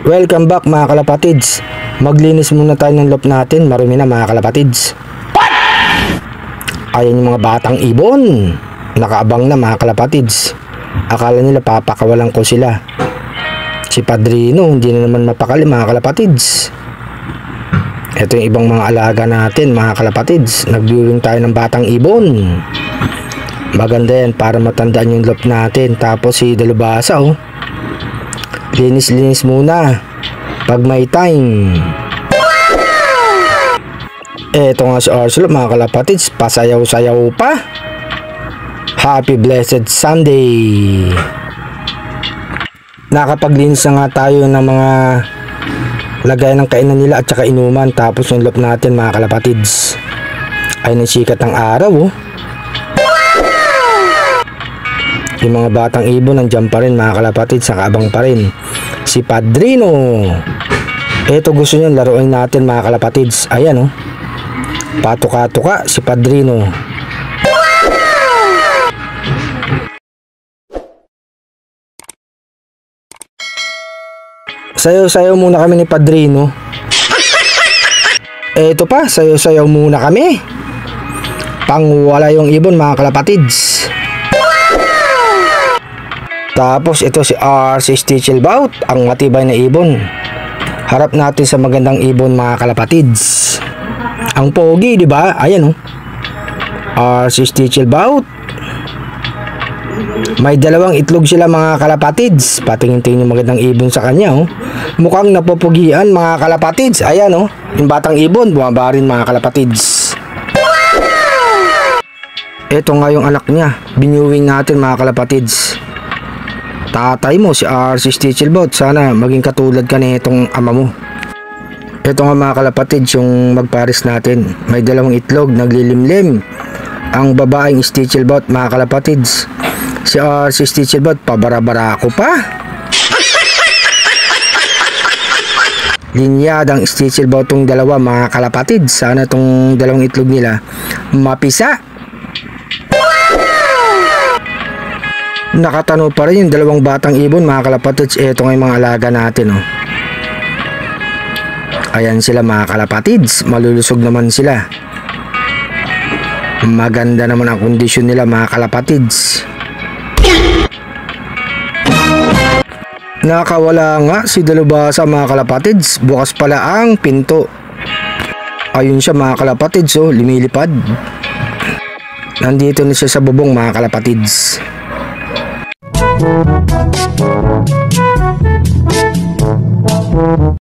Welcome back mga kalapatids. Maglinis muna tayo ng loob natin. Marumi na mga kalapatids. Ayan yung mga batang ibon. Nakaabang na mga kalapatids. Akala nila papakawalan ko sila. Si Padrino hindi na naman mapakali mga kalapatids. Ito yung ibang mga alaga natin mga kalapatids. Nag-viewing tayo ng batang ibon. Maganda yan para matandaan yung loob natin. Tapos si Dalubhasa linis-linis muna pag may time. Eto nga si Arcelo mga kalapatids, pasayaw-sayaw pa. Happy blessed Sunday. Nakapaglinis na nga tayo ng mga lagay ng kainan nila at saka inuman. Tapos yung loob natin mga kalapatids ay nasikat ng araw. Yung mga batang ibon nandiyan pa rin mga kalapatids, nakaabang pa rin. Si Padrino, eto gusto niyan laruin natin mga kalapatids. Ayan patuka-tuka si Padrino. Sayaw-sayaw muna kami ni Padrino. Eto pa, sayaw-sayaw muna kami. Pangwala yung ibon mga kalapatids. Tapos ito si R.C. Stichelbout, ang matibay na ibon. Harap natin sa magandang ibon mga kalapatids. Ang pogi, di ba? Ayan R.C. Stichelbout. May dalawang itlog sila mga kalapatids. Patingin-tingin yung magandang ibon sa kanya Mukhang napupugian mga kalapatids. Ayan yung batang ibon bumaba rin mga kalapatids. Ito nga yung anak niya. Binuwing natin mga kalapatids. Tatay mo si R.C. Stichelbout, sana maging katulad ka na itong ama mo. Ito nga mga kalapatids yung magpares natin. May dalawang itlog, naglilimlim. Ang babaeng Stichelbout mga kalapatids. Si R.C. Stichelbout, pabara-bara ako pa. Linyadang Stichelbout tong dalawa mga kalapatids. Sana tong dalawang itlog nila mapisa. Nakatano pa rin yung dalawang batang ibon mga kalapatids. Ito nga yung mga alaga natin Ayan sila mga kalapatids. Malulusog naman sila. Maganda naman ang kondisyon nila mga kalapatids. Nakawala nga si Dalubhasa mga kalapatids. Bukas pala ang pinto. Ayun siya mga kalapatids lumilipad. Nandito na siya sa bubong mga kalapatids.